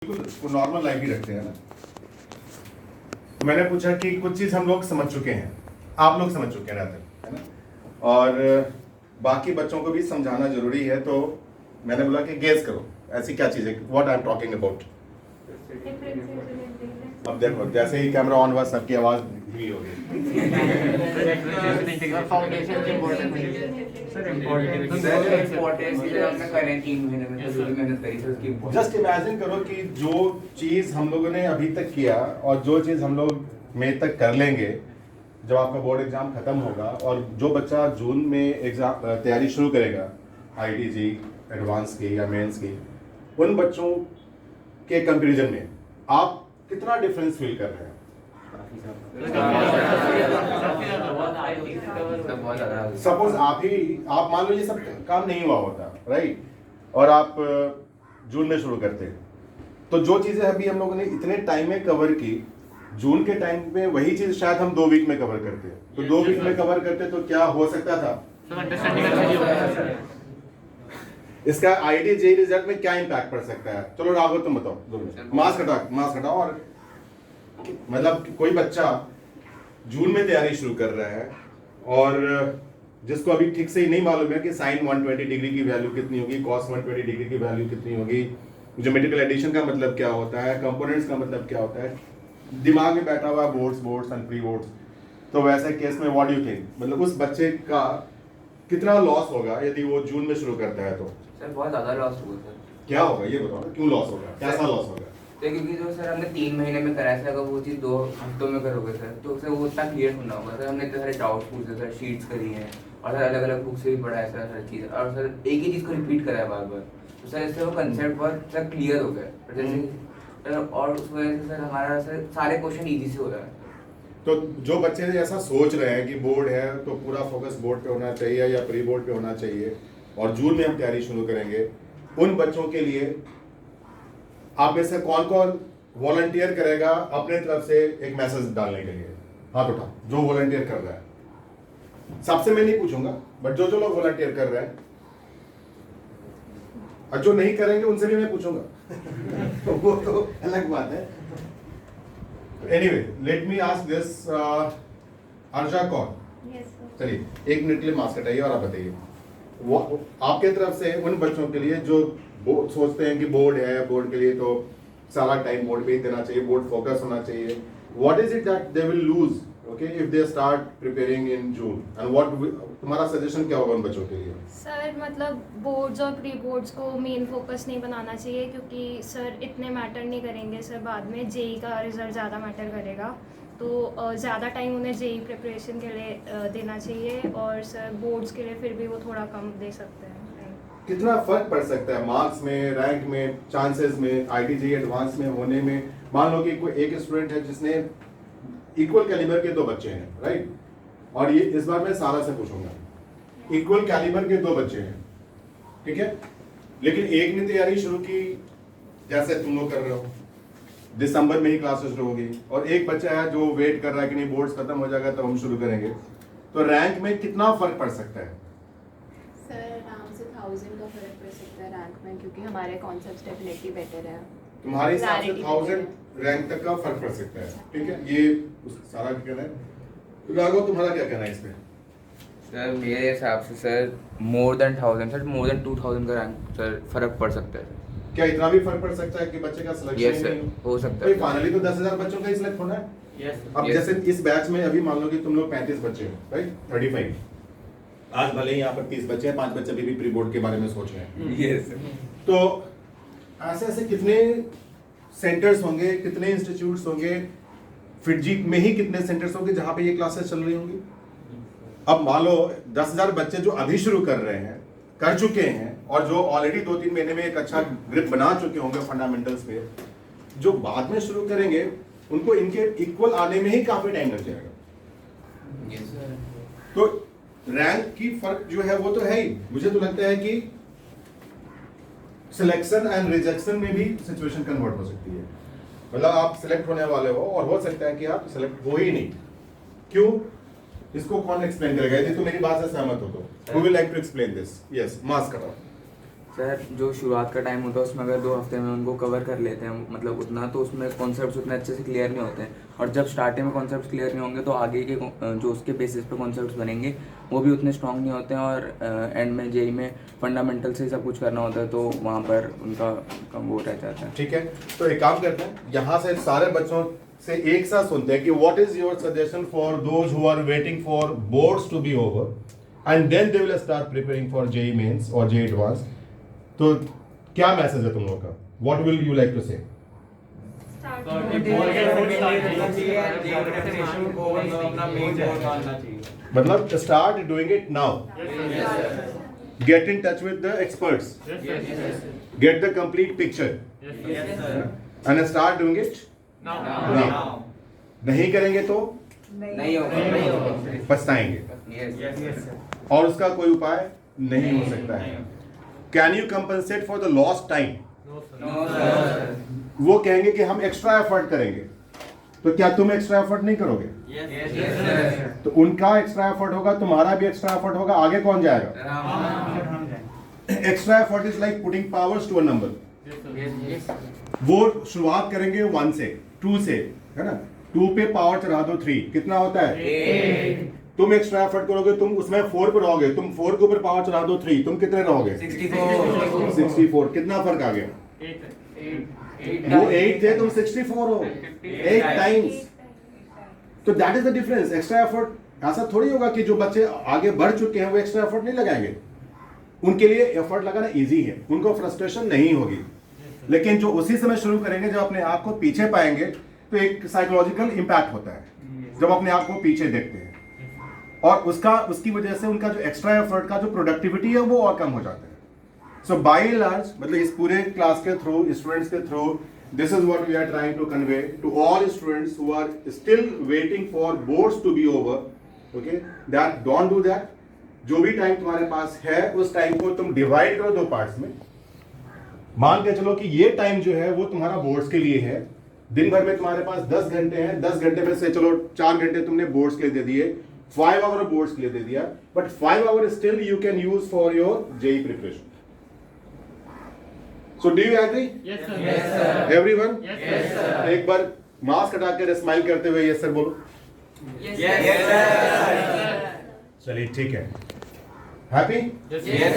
बिल्कुल normal life ही रखते हैं ना। तो मैंने पूछा कि कुछ चीज़ हम लोग समझ चुके हैं, आप लोग समझ चुके हैं रात है ना, और बाकी बच्चों को भी समझाना जरूरी है। तो मैंने बोला कि गेस करो ऐसी क्या चीज़ है, what I am talking about. अब देखो जैसे ही कैमरा ऑन हुआ सबकी आवाज़ धीमी हो गई। जस्ट इमेजिन करो कि जो चीज़ हम लोगों ने अभी तक किया और जो चीज़ हम लोग मई तक कर लेंगे जब आपका बोर्ड एग्जाम खत्म होगा, और जो बच्चा जून में एग्जाम तैयारी शुरू करेगा आईटीजी एडवांस की या मेंस की, उन बच्चों के कंपैरिजन में आप कितना डिफरेंस फील कर रहे हैं? सपोज आप मान लो ये सब काम नहीं हुआ होता, राइट, और आप जून में शुरू करते, तो जो चीजें अभी हम लोगों ने इतने टाइम में कवर की, जून के टाइम में वही चीज शायद हम 2 वीक में कवर करते, तो 2 वीक में कवर करते तो क्या हो सकता था? इसका आईटीजे रिजल्ट में क्या इम्पैक्ट पड़ सकता है? चलो राघव तुम बताओ। मास्क हटाओ। और मतलब कोई बच्चा जून में तैयारी शुरू कर रहा है और जिसको अभी ठीक से ही नहीं मालूम है कि साइन 120 डिग्री की वैल्यू कितनी होगी, कॉस 120 डिग्री की वैल्यू कितनी होगी, ज्योमेट्रिकल एडिशन का मतलब क्या होता है, कंपोनेंट्स का मतलब क्या होता है, दिमाग में बैठा हुआ बोर्ड्स एंड प्री बोर्ड्स। तो वैसे केस में व्हाट डू यू थिंक, मतलब उस बच्चे का कितना लॉस होगा यदि वो जून में शुरू करता है? तो सर बहुत ज़्यादा लॉस होगा सर। क्या होगा ये बताओ ना, क्यों लॉस होगा, कैसा लॉस होगा? तो क्योंकि जो सर हमने 3 महीने में कराया सर, अगर वो चीज़ 2 हफ्तों में करोगे सर तो सर वो उतना क्लियर होना होगा सर। हमने इतने सारे डाउट्स पूछे सर, शीट्स करी हैं और सर अलग अलग बुक से भी पढ़ा है सर हर चीज़, और सर एक ही चीज़ को रिपीट करा है बार बार, तो सर इससे वो कंसेप्ट बहुत सर क्लियर हो गया जैसे, और उस वजह से सर हमारा सर सारे क्वेश्चन ईजी से हो रहा है। तो जो बच्चे ऐसा सोच रहे हैं कि बोर्ड है तो पूरा फोकस बोर्ड पे होना चाहिए या प्री बोर्ड पे होना चाहिए और जून में हम तैयारी शुरू करेंगे, उन बच्चों के लिए आप में से कौन कौन वॉलंटियर करेगा अपने तरफ से एक मैसेज डालने के लिए? हाथ उठा जो वॉलंटियर कर रहा है। सबसे मैं नहीं पूछूंगा, बट जो लोग वॉलंटियर कर रहे हैं, और जो नहीं करेंगे उनसे भी मैं पूछूंगा वो तो अलग बात है। Anyway let me ask this, Arja Kaur, चलिए 1 मिनट के लिए मास्क हटाइए और आप बताइए वो आपके तरफ से उन बच्चों के लिए जो सोचते हैं कि बोर्ड है, बोर्ड के लिए तो सारा टाइम बोर्ड पे ही देना चाहिए, बोर्ड फोकस होना चाहिए, what is it that they will lose okay if they start preparing in June, and what तुम्हारा सजेशन क्या होगा उन बच्चों के लिए? सर मतलब बोर्ड्स और प्री बोर्ड्स को मेन फोकस नहीं बनाना चाहिए, क्योंकि सर इतने मैटर नहीं करेंगे सर, बाद में जेई का रिजल्ट ज़्यादा मैटर करेगा, तो ज़्यादा टाइम उन्हें जेई प्रिपरेशन के लिए देना चाहिए, और सर बोर्ड्स के लिए फिर भी वो थोड़ा कम दे सकते हैं। कितना फर्क पड़ सकता है मार्क्स में, रैंक में, चांसेस में, आईटीजी एडवांस में होने में? मान लो कि कोई एक स्टूडेंट है जिसने इक्वल कैलिबर के 2 बच्चे हैं, राइट, और ये इस बार मैं सारा से पूछूंगा, इक्वल कैलिबर के 2 बच्चे हैं, ठीक है, लेकिन एक ने तैयारी शुरू की जैसे तुम लोग कर रहे हो, दिसंबर में ही क्लासेस शुरू होगी, और एक बच्चा है जो वेट कर रहा है कि नहीं बोर्ड्स खत्म हो जाएगा तो हम शुरू करेंगे, तो रैंक में कितना फर्क पड़ सकता है? सर आराम से 1000 का फर्क पड़ सकता है रैंक में, क्योंकि हमारे कॉन्सेप्ट्स डेफिनेटली बेटर है। तुम्हारे हिसाब से 1000 रैंक तक का फर्क पड़ सकता है, ठीक है, ये सारा कहना है। राघव तुम्हारा क्या कहना है इसमें? सर मेरे हिसाब से sir more than 1000 sir, more than 2000 का रैंक सर फर्क पड़ सकता है। क्या इतना भी फर्क पड़ सकता है कि बच्चे का सिलेक्शन यस सर हो सकता है। फाइनली तो 10,000 बच्चों का ही सिलेक्ट होना है। यस अब जैसे इस बैच में अभी मान लो कि तुम लोग 35 बच्चे हो, राइट, 35, आज भले ही यहाँ पर 30 बच्चे हैं, 5 बच्चे भी प्री बोर्ड के बारे में सोच रहे हैं। यस तो ऐसे ऐसे कितने सेंटर्स होंगे, कितने इंस्टीट्यूट्स होंगे, फिटजी में ही कितने सेंटर्स होंगे जहाँ पे ये क्लासेस चल रही होंगी? अब मान लो 10,000 बच्चे जो अभी शुरू कर रहे हैं, कर चुके हैं, और जो ऑलरेडी 2-3 महीने में एक अच्छा ग्रिप बना चुके होंगे फंडामेंटल्स पे, जो बाद में शुरू करेंगे उनको इनके इक्वल आने में ही काफी टाइम लग जाएगा। Yes sir. तो रैंक की फर्क जो है वो तो है ही। मुझे तो लगता है कि सिलेक्शन एंड रिजेक्शन में भी सिचुएशन कन्वर्ट हो सकती है, मतलब आप सिलेक्ट होने वाले हो और हो सकता है कि आप सिलेक्ट हो ही नहीं। क्यों? इसको कौन एक्सप्लेन करेगा? यदि तो मेरी बात से सहमत हो तो who will like to explain this? Yes, mask कराओ। सर जो शुरुआत का टाइम होता है उसमें अगर 2 हफ्ते में उनको कवर कर लेते हैं मतलब उतना, तो उसमें कॉन्सेप्ट्स उतने अच्छे से क्लियर नहीं होते हैं, और जब स्टार्टिंग में कॉन्सेप्ट्स क्लियर नहीं होंगे तो आगे के जो उसके बेसिस पे कॉन्सेप्ट्स बनेंगे वो भी उतने स्ट्रांग नहीं होते हैं, और एंड में जेई में फंडामेंटल से ही सब कुछ करना होता है, तो वहाँ पर उनका कम वो रह जाता है। ठीक है, तो एक काम करते हैं, यहाँ से सारे बच्चों से एक साथ सुनते हैं कि what is your suggestion for those who are waiting for boards to be over and then they will start preparing for JEE Mains और जेई एडवांस। तो क्या मैसेज है तुम लोगों का? What will you like to say? मतलब start doing it now, get in touch with the experts, get the complete picture and start doing it now. नहीं करेंगे तो नहीं होगा, पछताएंगे और उसका कोई उपाय नहीं हो सकता है। Can you compensate for the lost time? वो कहेंगे कि हम एक्स्ट्रा एफर्ट करेंगे, तो क्या तुम एक्स्ट्रा एफर्ट नहीं करोगे? तो उनका एक्स्ट्रा एफर्ट होगा, तुम्हारा भी एक्स्ट्रा एफर्ट होगा, आगे कौन जाएगा? Extra effort is like putting powers to a number. वो शुरुआत करेंगे 1 से 2 से, है ना, 2 पे पावर चढ़ा दो 3, कितना होता है? तुम एक्स्ट्रा एफर्ट करोगे, तुम उसमें 4 पे रहोगे, तुम 4 के ऊपर पावर चढ़ा दो 3, तुम कितने रहोगे? 64। कितना फर्क आ गया? वो 8 थे, तुम 64 हो, 8 टाइम्स। तो that is the difference. Extra effort ऐसा थोड़ी होगा कि जो बच्चे आगे बढ़ चुके हैं वो एक्स्ट्रा एफर्ट नहीं लगाएंगे, उनके लिए एफर्ट लगाना इजी है, उनको फ्रस्ट्रेशन नहीं होगी। लेकिन जो उसी समय शुरू करेंगे, जब अपने आप को पीछे पाएंगे, तो एक साइकोलॉजिकल इंपैक्ट होता है जब अपने आप को पीछे देखते हैं, और उसकी वजह से उनका जो एक्स्ट्रा एफर्ट का जो प्रोडक्टिविटी है वो और कम हो जाता है। सो बाय एंड लार्ज, मतलब इस पूरे क्लास के थ्रू, स्टूडेंट्स के through, this is what we are trying to convey to all students who are still waiting for boards to be over, okay, that don't do that. जो भी time तुम्हारे पास है उस टाइम को तुम divide करो 2 parts में। मान के चलो कि ये टाइम जो है वो तुम्हारा बोर्ड्स के लिए है। दिन भर में तुम्हारे पास 10 घंटे हैं, 10 घंटे में से चलो 4 घंटे तुमने बोर्ड्स के लिए दे दिए, 5 आवर बोर्ड्स के लिए दे दिया, but 5 hour still you can use for your JEE preparation. So do you agree? Yes, sir. Yes, sir. Everyone? Yes, sir. एक बार मास्क हटा कर स्माइल करते हुए यस सर बोलो। Yes, sir. चलिए ठीक है। हैप्पी? Yes, sir.